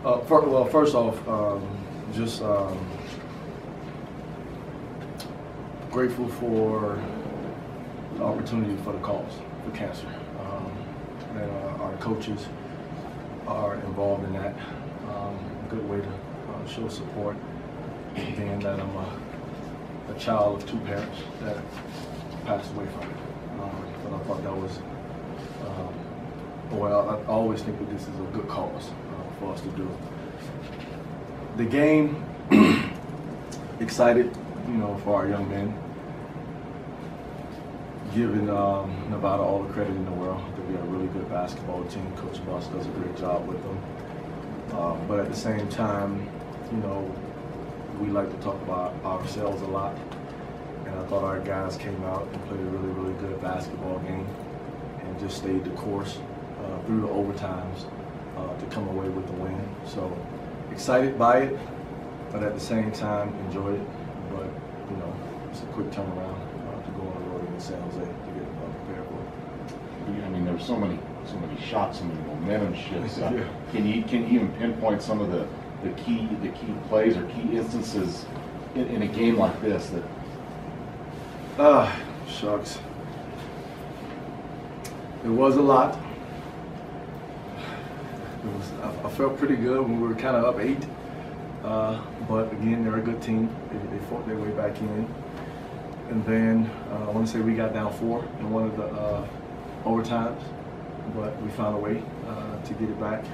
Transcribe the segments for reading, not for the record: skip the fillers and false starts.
First off, just grateful for the opportunity for the cause for cancer. And our coaches are involved in that. A good way to show support, being that I'm a child of two parents that passed away from it. But I thought that was, I always think that this is a good cause for us to do. The game, excited, for our young men. Giving Nevada all the credit in the world. I think we have a really good basketball team. Coach Boss does a great job with them. But at the same time, we like to talk about ourselves a lot. And I thought our guys came out and played a really, really good basketball game and just stayed the course through the overtimes to come away with the win. So excited by it, but at the same time, enjoy it. But, it's a quick turnaround to go on the road in San Jose to get prepared for it. I mean, there were so many shots, so many momentum shifts. Yeah. Can you even pinpoint some of the key plays or key instances in a game like this that? Shucks. It was a lot. I felt pretty good when we were kind of up 8. But again, they're a good team. They fought their way back in. And then I want to say we got down 4 in one of the overtimes, but we found a way to get it back.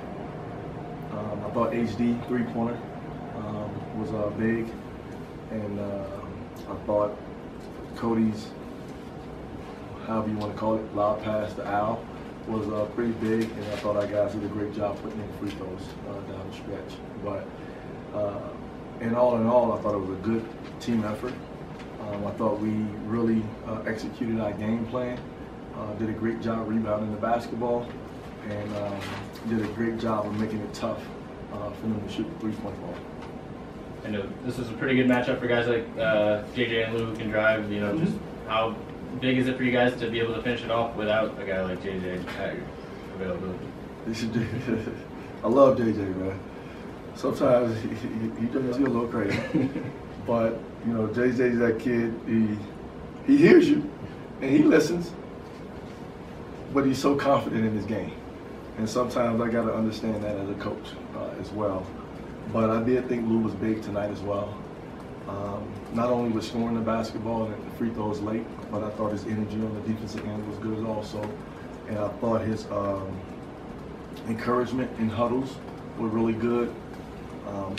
I thought HD three-pointer was big, and I thought Cody's, however you want to call it, lob pass to Al was pretty big, and I thought our guys did a great job putting in free throws down the stretch. But in all, I thought it was a good team effort. I thought we really executed our game plan, did a great job rebounding the basketball, and did a great job of making it tough for them to shoot the three-point ball. I know this is a pretty good matchup for guys like JJ and Lou who can drive. Just how big is it for you guys to be able to finish it off without a guy like JJ at your availability? I love JJ, man. Sometimes he does you a little crazy, but JJ's that kid. He hears you and he listens, but he's so confident in his game. And sometimes I got to understand that as a coach as well. But I did think Lou was big tonight as well. Not only with scoring the basketball and the free throws late, but I thought his energy on the defensive end was good also. And I thought his encouragement in huddles were really good.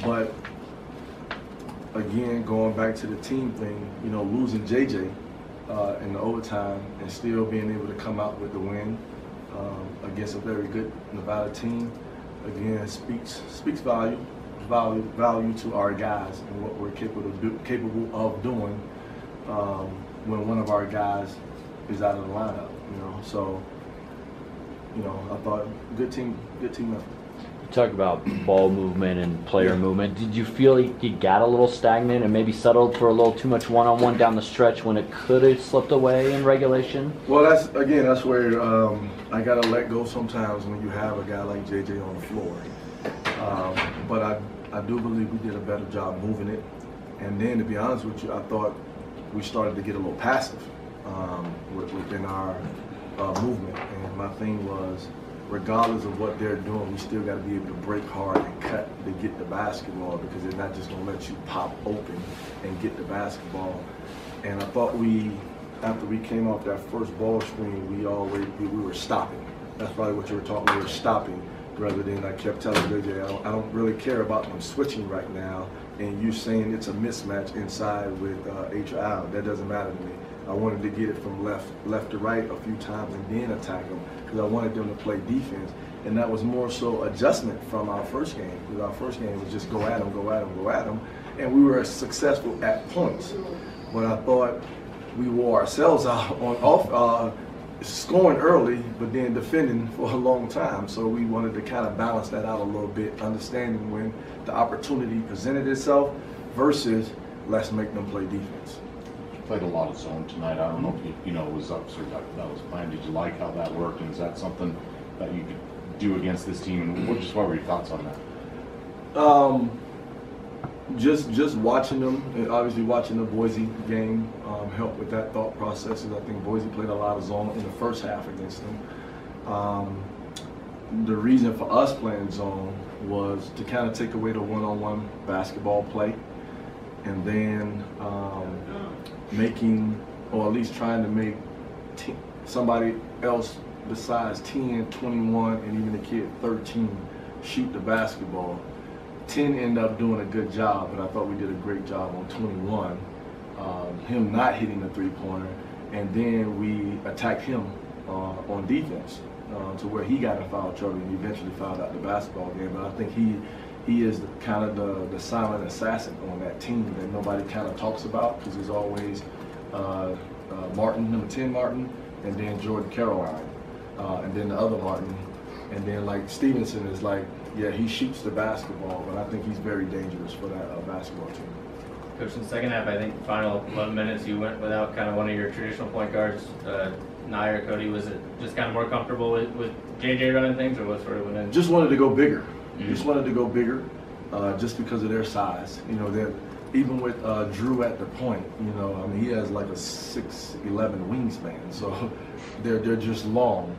But again, going back to the team thing, losing JJ in the overtime and still being able to come out with the win against a very good Nevada team, again, speaks value to our guys and what we're capable of doing when one of our guys is out of the lineup. So I thought good team effort. You talk about ball movement and player movement. Did you feel like you got a little stagnant and maybe settled for a little too much one-on-one down the stretch when it could have slipped away in regulation? Well, that's where I got to let go sometimes when you have a guy like JJ on the floor. But I do believe we did a better job moving it. And then, to be honest with you, I thought we started to get a little passive within our movement. And my thing was, regardless of what they're doing, we still got to be able to break hard and cut to get the basketball, because they're not just going to let you pop open and get the basketball. And I thought after we came off that first ball screen, we were stopping. That's probably what you were talking about. We were stopping, rather than I kept telling JJ, I don't really care about them switching right now, and you saying it's a mismatch inside with H or Al. That doesn't matter to me. I wanted to get it from left to right a few times and then attack them, because I wanted them to play defense. And that was more so adjustment from our first game, because our first game was just go at them. And we were successful at points. But I thought we wore ourselves out on scoring early, but then defending for a long time. So we wanted to kind of balance that out a little bit, understanding when the opportunity presented itself versus let's make them play defense. Played a lot of zone tonight. I don't know if it was up or that was planned. Did you like how that worked? And is that something that you could do against this team? And what were your thoughts on that? Just watching them, and obviously watching the Boise game helped with that thought process. I think Boise played a lot of zone in the first half against them. The reason for us playing zone was to kind of take away the one-on-one basketball play, and then making, or at least trying to make somebody else besides 10, 21, and even the kid 13 shoot the basketball. 10 ended up doing a good job, but I thought we did a great job on 21. Him not hitting the three-pointer, and then we attacked him on defense to where he got in foul trouble and eventually fouled out the basketball game. But I think he is kind of the silent assassin on that team that nobody kind of talks about, because there's always Martin, number 10 Martin, and then Jordan Caroline, and then the other Martin, and then like Stevenson is like, yeah, he shoots the basketball, but I think he's very dangerous for that basketball team. Coach, in the second half, I think final 11 minutes, you went without kind of one of your traditional point guards, Nye or Cody. Was it just kind of more comfortable with JJ running things, or what sort of went in? Just wanted to go bigger. Just wanted to go bigger, just because of their size. You know, they're even with Drew at the point. You know, I mean, he has like a 6'11" wingspan, so they're just long.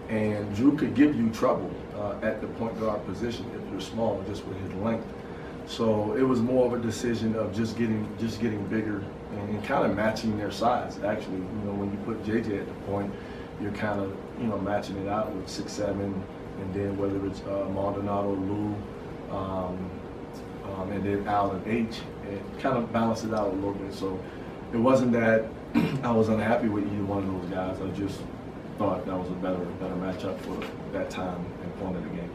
And Drew could give you trouble at the point guard position if you're small, just with his length. So it was more of a decision of just getting bigger and kind of matching their size. Actually, you know, when you put JJ at the point, you're kind of, you know, matching it out with 6'7", and then whether it's Maldonado, Lou, and then Allen H, it kind of balances it out a little bit. So it wasn't that I was unhappy with either one of those guys. I just thought that was a better matchup for that time and point of the game.